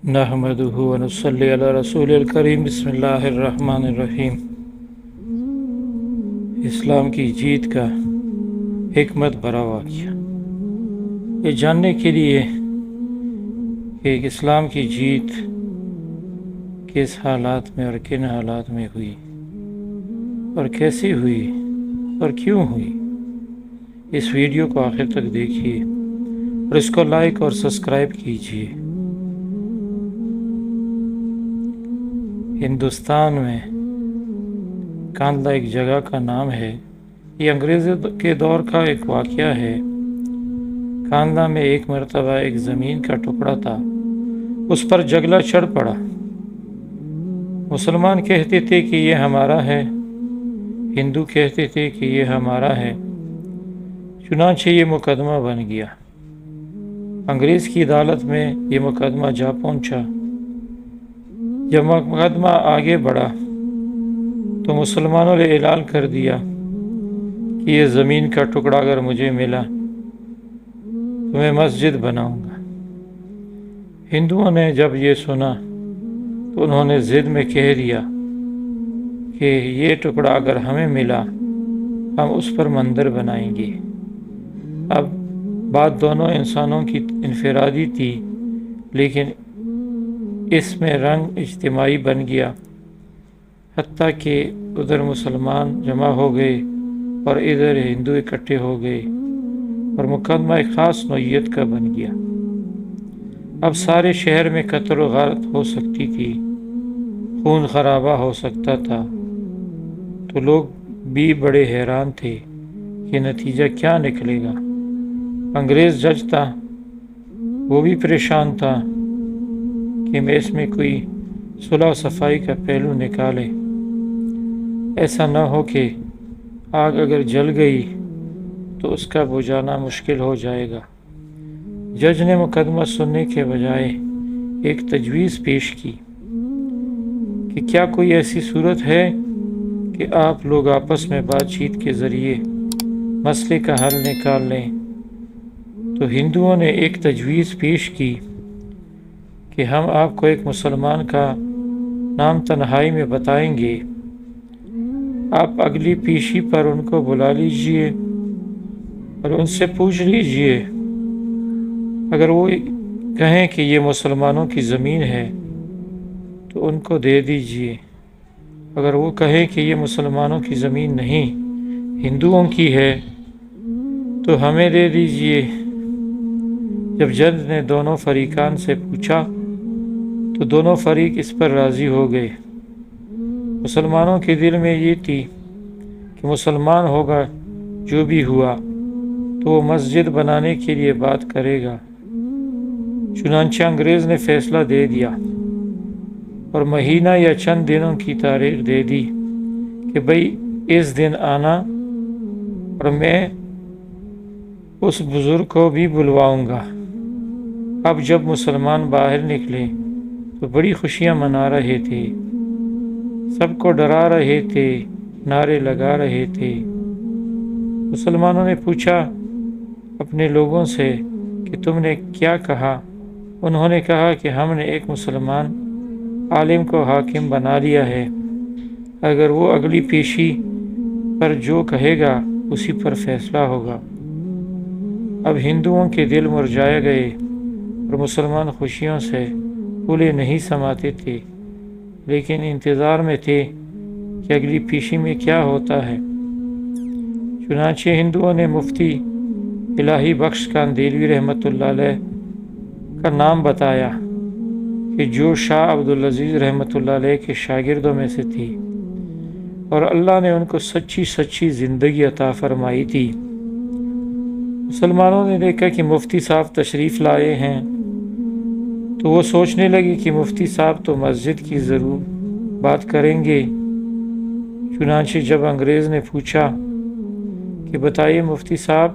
نحمدہ ونصلی علی رسول الکریم بسم اللہ الرحمن الرحیم۔ اسلام کی جیت کا حکمت بھرا واقعہ۔ یہ جاننے کے لیے کہ اسلام کی جیت کس حالات میں اور کن حالات میں ہوئی اور کیسی ہوئی اور کیوں ہوئی، اس ویڈیو کو آخر تک دیکھیے اور اس کو لائک اور سبسکرائب کیجیے۔ ہندوستان میں کاندھا ایک جگہ کا نام ہے۔ یہ انگریزوں کے دور کا ایک واقعہ ہے۔ کاندھا میں ایک مرتبہ ایک زمین کا ٹکڑا تھا، اس پر جگلا چڑھ پڑا۔ مسلمان کہتے تھے کہ یہ ہمارا ہے، ہندو کہتے تھے کہ یہ ہمارا ہے۔ چنانچہ یہ مقدمہ بن گیا۔ انگریز کی عدالت میں یہ مقدمہ جا پہنچا۔ جب مقدمہ آگے بڑھا تو مسلمانوں نے اعلان کر دیا کہ یہ زمین کا ٹکڑا اگر مجھے ملا تو میں مسجد بناؤں گا۔ ہندوؤں نے جب یہ سنا تو انہوں نے ضد میں کہہ دیا کہ یہ ٹکڑا اگر ہمیں ملا ہم اس پر مندر بنائیں گے۔ اب بات دونوں انسانوں کی انفرادی تھی، لیکن اس میں رنگ اجتماعی بن گیا، حتیٰ کہ ادھر مسلمان جمع ہو گئے اور ادھر ہندو اکٹھے ہو گئے، اور مقدمہ ایک خاص نوعیت کا بن گیا۔ اب سارے شہر میں قتل و غارت ہو سکتی تھی، خون خرابہ ہو سکتا تھا، تو لوگ بھی بڑے حیران تھے کہ نتیجہ کیا نکلے گا۔ انگریز جج تھا، وہ بھی پریشان تھا کہ میں اس میں کوئی صلح و صفائی کا پہلو نکالے، ایسا نہ ہو کہ آگ اگر جل گئی تو اس کا بجھانا مشکل ہو جائے گا۔ جج نے مقدمہ سننے کے بجائے ایک تجویز پیش کی کہ کیا کوئی ایسی صورت ہے کہ آپ لوگ آپس میں بات چیت کے ذریعے مسئلے کا حل نکال لیں۔ تو ہندوؤں نے ایک تجویز پیش کی کہ ہم آپ کو ایک مسلمان کا نام تنہائی میں بتائیں گے، آپ اگلی پیشی پر ان کو بلا لیجئے اور ان سے پوچھ لیجئے، اگر وہ کہیں کہ یہ مسلمانوں کی زمین ہے تو ان کو دے دیجئے، اگر وہ کہیں کہ یہ مسلمانوں کی زمین نہیں ہندوؤں کی ہے تو ہمیں دے دیجئے۔ جب جج نے دونوں فریقان سے پوچھا تو دونوں فریق اس پر راضی ہو گئے۔ مسلمانوں کے دل میں یہ تھی کہ مسلمان ہوگا جو بھی ہوا تو وہ مسجد بنانے کے لیے بات کرے گا۔ چنانچہ انگریز نے فیصلہ دے دیا اور مہینہ یا چند دنوں کی تاریخ دے دی کہ بھئی اس دن آنا اور میں اس بزرگ کو بھی بلواؤں گا۔ اب جب مسلمان باہر نکلے تو بڑی خوشیاں منا رہے تھے، سب کو ڈرا رہے تھے، نعرے لگا رہے تھے۔ مسلمانوں نے پوچھا اپنے لوگوں سے کہ تم نے کیا کہا؟ انہوں نے کہا کہ ہم نے ایک مسلمان عالم کو حاکم بنا لیا ہے، اگر وہ اگلی پیشی پر جو کہے گا اسی پر فیصلہ ہوگا۔ اب ہندوؤں کے دل مرجھائے گئے اور مسلمان خوشیوں سے پھولے نہیں سماتے تھے، لیکن انتظار میں تھے کہ اگلی پیشی میں کیا ہوتا ہے۔ چنانچہ ہندوؤں نے مفتی الہی بخش کاندیلوی رحمۃ اللہ علیہ کا نام بتایا کہ جو شاہ عبدالعزیز رحمۃ اللہ علیہ کے شاگردوں میں سے تھی، اور اللہ نے ان کو سچی زندگی عطا فرمائی تھی۔ مسلمانوں نے دیکھا کہ مفتی صاحب تشریف لائے ہیں تو وہ سوچنے لگے کہ مفتی صاحب تو مسجد کی ضرور بات کریں گے۔ چنانچہ جب انگریز نے پوچھا کہ بتائیے مفتی صاحب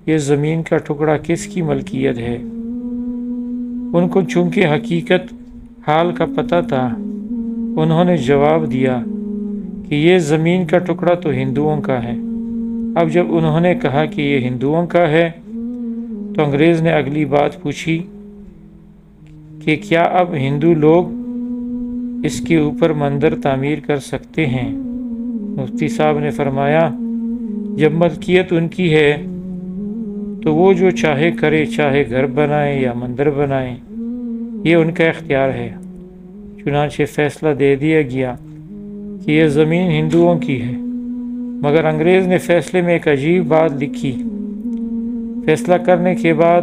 یہ زمین کا ٹکڑا کس کی ملکیت ہے، ان کو چونکہ حقیقت حال کا پتہ تھا، انہوں نے جواب دیا کہ یہ زمین کا ٹکڑا تو ہندوؤں کا ہے۔ اب جب انہوں نے کہا کہ یہ ہندوؤں کا ہے تو انگریز نے اگلی بات پوچھی کہ کیا اب ہندو لوگ اس کے اوپر مندر تعمیر کر سکتے ہیں؟ مفتی صاحب نے فرمایا جب ملکیت ان کی ہے تو وہ جو چاہے کرے، چاہے گھر بنائے یا مندر بنائے، یہ ان کا اختیار ہے۔ چنانچہ فیصلہ دے دیا گیا کہ یہ زمین ہندوؤں کی ہے، مگر انگریز نے فیصلے میں ایک عجیب بات لکھی۔ فیصلہ کرنے کے بعد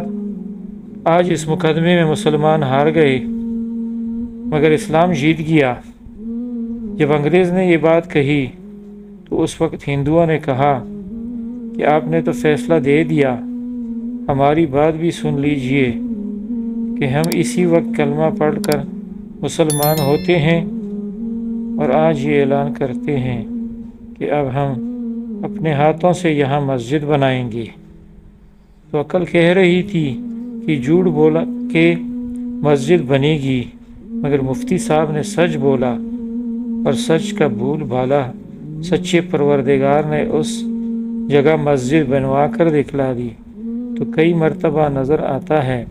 آج اس مقدمے میں مسلمان ہار گئے مگر اسلام جیت گیا۔ جب انگریز نے یہ بات کہی تو اس وقت ہندوؤں نے کہا کہ آپ نے تو فیصلہ دے دیا، ہماری بات بھی سن لیجئے کہ ہم اسی وقت کلمہ پڑھ کر مسلمان ہوتے ہیں اور آج یہ اعلان کرتے ہیں کہ اب ہم اپنے ہاتھوں سے یہاں مسجد بنائیں گے۔ تو عقل کہہ رہی تھی کہ جھوٹ بولا کہ مسجد بنے گی، مگر مفتی صاحب نے سچ بولا اور سچ کا بول بالا سچے پروردگار نے اس جگہ مسجد بنوا کر دکھلا دی۔ تو کئی مرتبہ نظر آتا ہے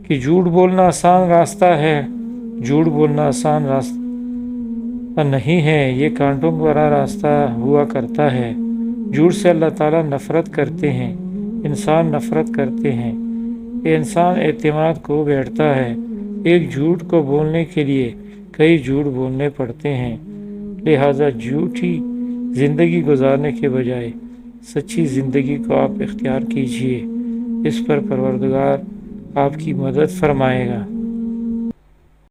کہ جھوٹ بولنا آسان راستہ ہے، جھوٹ بولنا آسان راستہ نہیں ہے، یہ کانٹوں بھرا راستہ ہوا کرتا ہے۔ جھوٹ سے اللہ تعالیٰ نفرت کرتے ہیں، انسان نفرت کرتے ہیں۔ یہ انسان اعتماد کو بیٹھتا ہے، ایک جھوٹ کو بولنے کے لیے کئی جھوٹ بولنے پڑتے ہیں، لہٰذا جھوٹی زندگی گزارنے کے بجائے سچی زندگی کو آپ اختیار کیجیے، اس پر پروردگار آپ کی مدد فرمائے گا۔